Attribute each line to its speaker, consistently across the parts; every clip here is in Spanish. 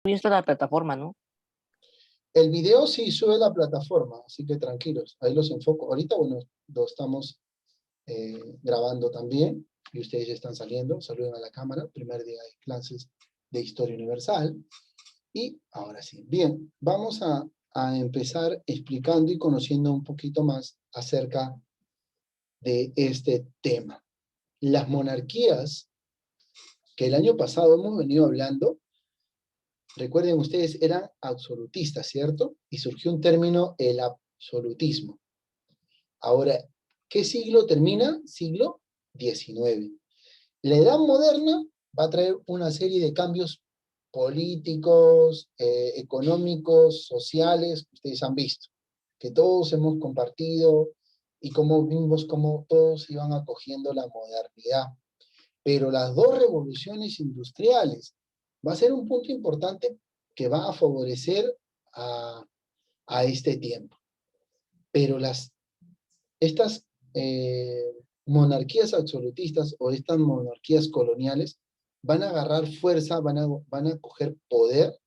Speaker 1: visto la plataforma, ¿no?
Speaker 2: El video sí sube a la plataforma, así que tranquilos, ahí los enfoco. Ahorita, bueno, lo estamos grabando también, y ustedes ya están saliendo, saluden a la cámara, primer día de clases de Historia Universal. Y ahora sí, bien, vamos a empezar explicando y conociendo un poquito más acerca de este tema. Las monarquías, que el año pasado hemos venido hablando, recuerden ustedes, eran absolutistas, ¿cierto? Y surgió un término, el absolutismo. Ahora, ¿qué siglo termina? Siglo XIX. La edad moderna va a traer una serie de cambios políticos, económicos, sociales, que ustedes han visto, que todos hemos compartido y como vimos cómo todos iban acogiendo la modernidad. Pero las dos revoluciones industriales va a ser un punto importante que va a favorecer a este tiempo. Pero estas monarquías absolutistas o estas monarquías coloniales van a agarrar fuerza, van a coger poder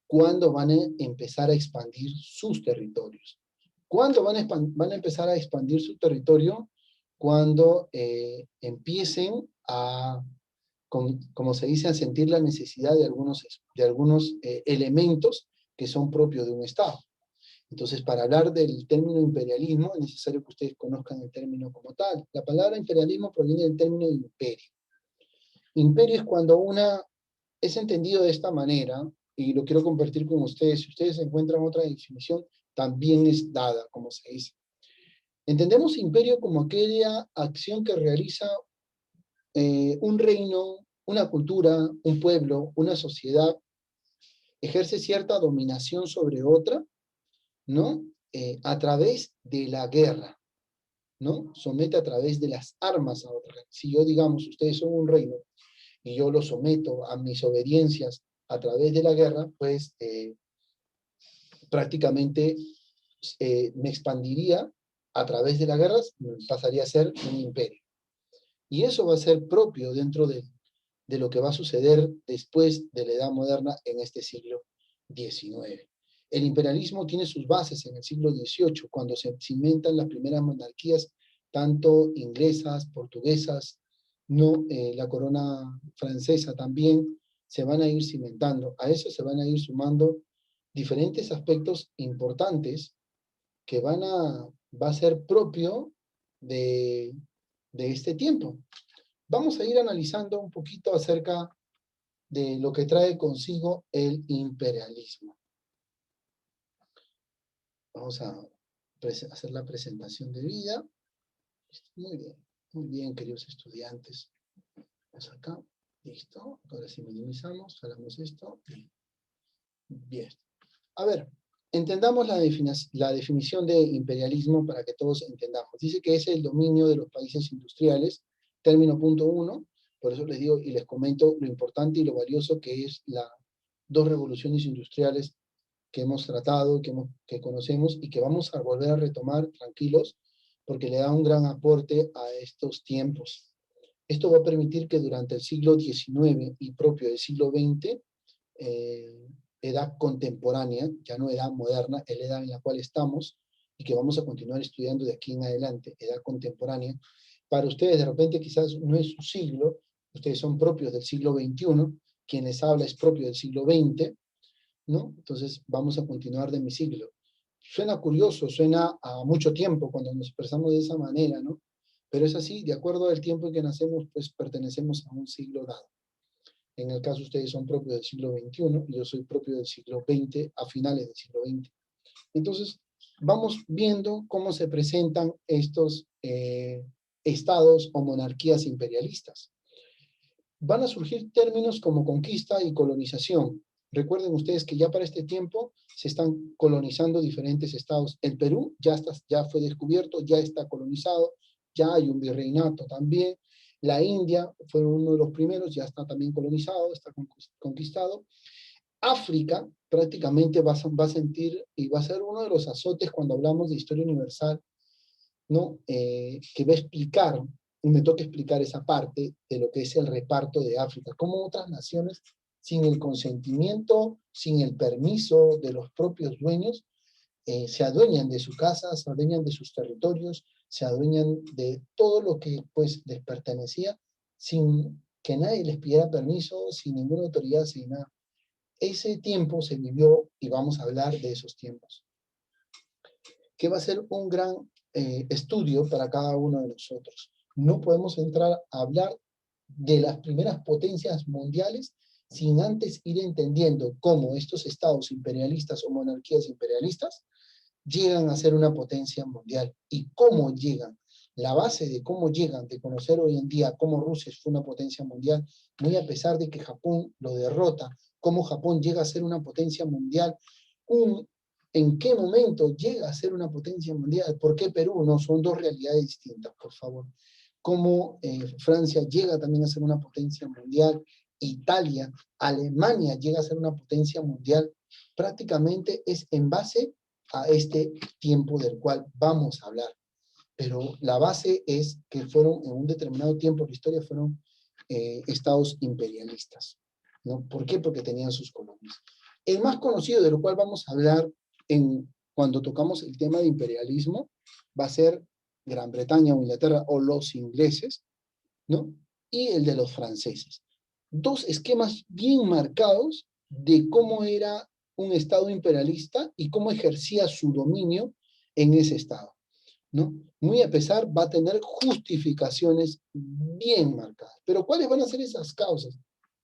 Speaker 2: cuando van a empezar a expandir sus territorios. ¿Cuándo van a empezar a expandir su territorio? Cuando empiecen a, como se dice, a sentir la necesidad de algunos elementos que son propios de un Estado. Entonces, para hablar del término imperialismo, es necesario que ustedes conozcan el término como tal. La palabra imperialismo proviene del término de imperio. Imperio es cuando es entendido de esta manera, y lo quiero compartir con ustedes. Si ustedes encuentran otra definición, también es dada, como se dice. Entendemos imperio como aquella acción que realiza un reino, una cultura, un pueblo, una sociedad, ejerce cierta dominación sobre otra, ¿no? A través de la guerra, ¿no? Somete a través de las armas a otra. Si yo, digamos, ustedes son un reino y yo los someto a mis obediencias a través de la guerra, pues prácticamente me expandiría a través de las guerras, pasaría a ser un imperio. Y eso va a ser propio dentro de lo que va a suceder después de la Edad Moderna en este siglo XIX. El imperialismo tiene sus bases en el siglo XVIII, cuando se cimentan las primeras monarquías, tanto inglesas, portuguesas, no, la corona francesa también, se van a ir cimentando. A eso se van a ir sumando diferentes aspectos importantes que va a ser propio de, de este tiempo. Vamos a ir analizando un poquito acerca de lo que trae consigo el imperialismo. Vamos a hacer la presentación de vida. Muy bien, queridos estudiantes. Vamos acá, listo. Ahora sí minimizamos, jalamos esto. Bien. A ver, entendamos la definición de imperialismo para que todos entendamos. Dice que es el dominio de los países industriales, término punto uno. Por eso les digo y les comento lo importante y lo valioso que es las dos revoluciones industriales que hemos tratado, que conocemos y que vamos a volver a retomar tranquilos, porque le da un gran aporte a estos tiempos. Esto va a permitir que durante el siglo XIX y propio del siglo XX, edad contemporánea, ya no edad moderna, es la edad en la cual estamos y que vamos a continuar estudiando de aquí en adelante, edad contemporánea. Para ustedes de repente quizás no es su siglo, ustedes son propios del siglo XXI, quien les habla es propio del siglo XX, ¿no? Entonces vamos a continuar de mi siglo. Suena curioso, suena a mucho tiempo cuando nos expresamos de esa manera, ¿no? Pero es así, de acuerdo al tiempo en que nacemos, pues pertenecemos a un siglo dado. En el caso ustedes son propios del siglo XXI y yo soy propio del siglo XX, a finales del siglo XX. Entonces, vamos viendo cómo se presentan estos estados o monarquías imperialistas. Van a surgir términos como conquista y colonización. Recuerden ustedes que ya para este tiempo se están colonizando diferentes estados. El Perú ya fue descubierto, ya está colonizado, ya hay un virreinato también. La India fue uno de los primeros, ya está también colonizado, está conquistado. África prácticamente va a sentir y va a ser uno de los azotes cuando hablamos de historia universal, ¿no? Que va a explicar, y me toca explicar esa parte de lo que es el reparto de África, cómo otras naciones sin el consentimiento, sin el permiso de los propios dueños, se adueñan de su casa, se adueñan de sus territorios, se adueñan de todo lo que pues les pertenecía, sin que nadie les pidiera permiso, sin ninguna autoridad, sin nada. Ese tiempo se vivió y vamos a hablar de esos tiempos, que va a ser un gran estudio para cada uno de nosotros. No podemos entrar a hablar de las primeras potencias mundiales sin antes ir entendiendo cómo estos estados imperialistas o monarquías imperialistas llegan a ser una potencia mundial y cómo llegan. La base de cómo llegan, de conocer hoy en día cómo Rusia fue una potencia mundial, muy a pesar de que Japón lo derrota, cómo Japón llega a ser una potencia mundial, en qué momento llega a ser una potencia mundial, por qué Perú, no, son dos realidades distintas, por favor. Cómo Francia llega también a ser una potencia mundial, Italia, Alemania llega a ser una potencia mundial, prácticamente es en base a este tiempo del cual vamos a hablar. Pero la base es que fueron, en un determinado tiempo de la historia, fueron estados imperialistas, ¿no? ¿Por qué? Porque tenían sus colonias. El más conocido, de lo cual vamos a hablar cuando tocamos el tema de imperialismo, va a ser Gran Bretaña o Inglaterra, o los ingleses, ¿no? Y el de los franceses. Dos esquemas bien marcados de cómo era un Estado imperialista y cómo ejercía su dominio en ese Estado, ¿no? Muy a pesar, va a tener justificaciones bien marcadas. Pero ¿cuáles van a ser esas causas?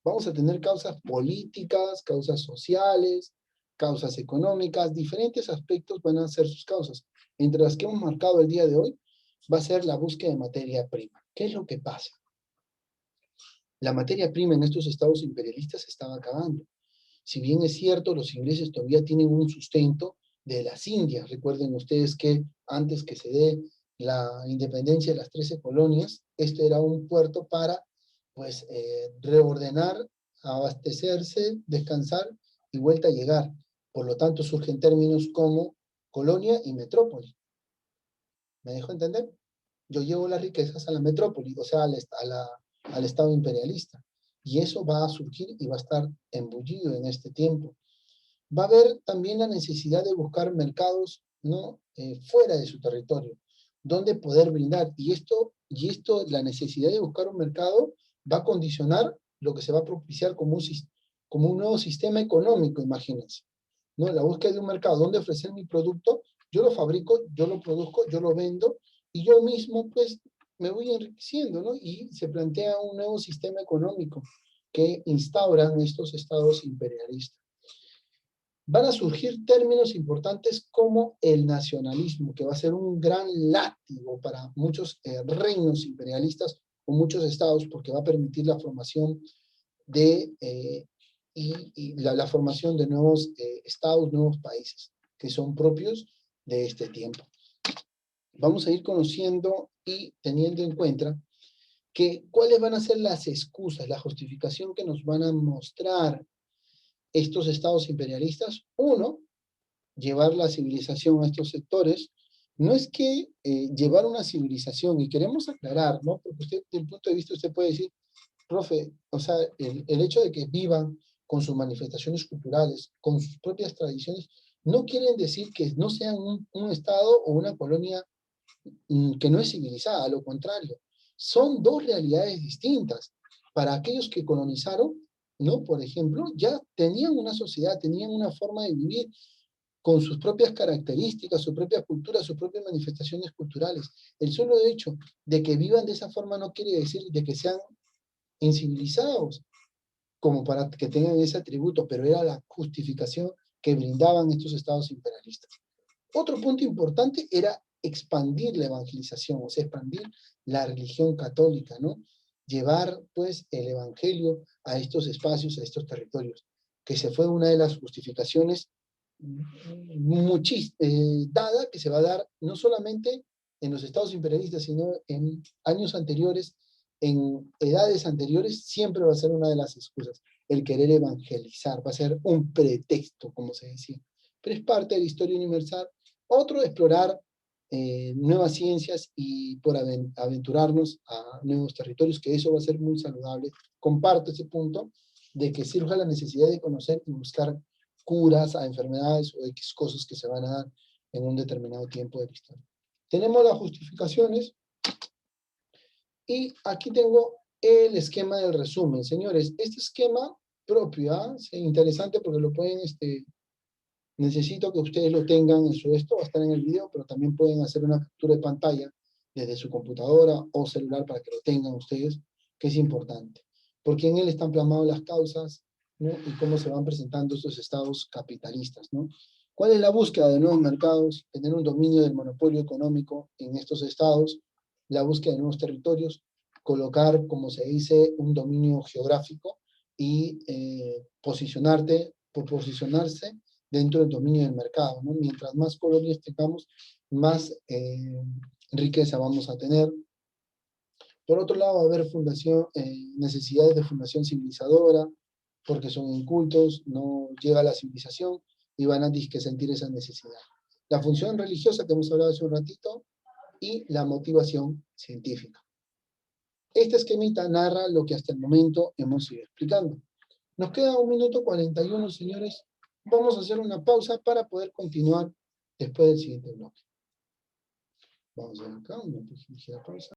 Speaker 2: Vamos a tener causas políticas, causas sociales, causas económicas, diferentes aspectos van a ser sus causas. Entre las que hemos marcado el día de hoy, va a ser la búsqueda de materia prima. ¿Qué es lo que pasa? La materia prima en estos estados imperialistas se estaba acabando. Si bien es cierto, los ingleses todavía tienen un sustento de las Indias. Recuerden ustedes que antes que se dé la independencia de las 13 colonias, este era un puerto para pues, reordenar, abastecerse, descansar y vuelta a llegar. Por lo tanto, surgen términos como colonia y metrópoli. ¿Me dejo entender? Yo llevo las riquezas a la metrópoli, o sea, al Estado imperialista. Y eso va a surgir y va a estar embullido en este tiempo. Va a haber también la necesidad de buscar mercados, ¿no? Fuera de su territorio, donde poder brindar. Y esto, la necesidad de buscar un mercado va a condicionar lo que se va a propiciar como un nuevo sistema económico, imagínense, ¿no? La búsqueda de un mercado donde ofrecer mi producto, yo lo fabrico, yo lo produzco, yo lo vendo, y yo mismo, pues, me voy enriqueciendo, ¿no? Y se plantea un nuevo sistema económico que instauran estos estados imperialistas. Van a surgir términos importantes como el nacionalismo, que va a ser un gran látigo para muchos reinos imperialistas o muchos estados, porque va a permitir la formación de, la formación de nuevos estados, nuevos países, que son propios de este tiempo. Vamos a ir conociendo y teniendo en cuenta que cuáles van a ser las excusas, la justificación que nos van a mostrar estos estados imperialistas. Uno, llevar la civilización a estos sectores. No es que llevar una civilización, y queremos aclarar, ¿no? Porque usted, desde el punto de vista, usted puede decir, profe, o sea, el hecho de que vivan con sus manifestaciones culturales, con sus propias tradiciones, no quieren decir que no sean un estado o una colonia que no es civilizada, a lo contrario. Son dos realidades distintas. Para aquellos que colonizaron, ¿no? Por ejemplo, ya tenían una sociedad, tenían una forma de vivir con sus propias características, su propia cultura, sus propias manifestaciones culturales. El solo hecho de que vivan de esa forma no quiere decir de que sean incivilizados, como para que tengan ese atributo, pero era la justificación que brindaban estos estados imperialistas. Otro punto importante era expandir la evangelización, o sea, expandir la religión católica, ¿no? Llevar, pues, el evangelio a estos espacios, a estos territorios, que se fue una de las justificaciones dada, que se va a dar no solamente en los estados imperialistas, sino en años anteriores, en edades anteriores, siempre va a ser una de las excusas. El querer evangelizar va a ser un pretexto, como se decía. Pero es parte de la historia universal. Otro, explorar nuevas ciencias y por aventurarnos a nuevos territorios, que eso va a ser muy saludable. Comparto ese punto. de que surja la necesidad de conocer y buscar curas a enfermedades o X cosas que se van a dar en un determinado tiempo de la historia. Tenemos las justificaciones y aquí tengo el esquema del resumen. Señores, este esquema propio, ¿ah? Es interesante porque lo pueden, necesito que ustedes lo tengan en su esto, va a estar en el video, pero también pueden hacer una captura de pantalla desde su computadora o celular para que lo tengan ustedes, que es importante. Porque en él están plasmadas las causas, ¿no? Y cómo se van presentando estos estados capitalistas, ¿no? ¿Cuál es la búsqueda de nuevos mercados? Tener un dominio del monopolio económico en estos estados, la búsqueda de nuevos territorios, colocar, como se dice, un dominio geográfico y posicionarse dentro del dominio del mercado, ¿no? Mientras más colonias tengamos, más riqueza vamos a tener. Por otro lado, va a haber necesidades de fundación civilizadora, porque son incultos, no llega a la civilización y van a disque sentir esa necesidad. La función religiosa que hemos hablado hace un ratito y la motivación científica. Este esquemita narra lo que hasta el momento hemos ido explicando. Nos queda 1 minuto 41, señores. Vamos a hacer una pausa para poder continuar después del siguiente bloque. Vamos a ver acá, una ligera pausa.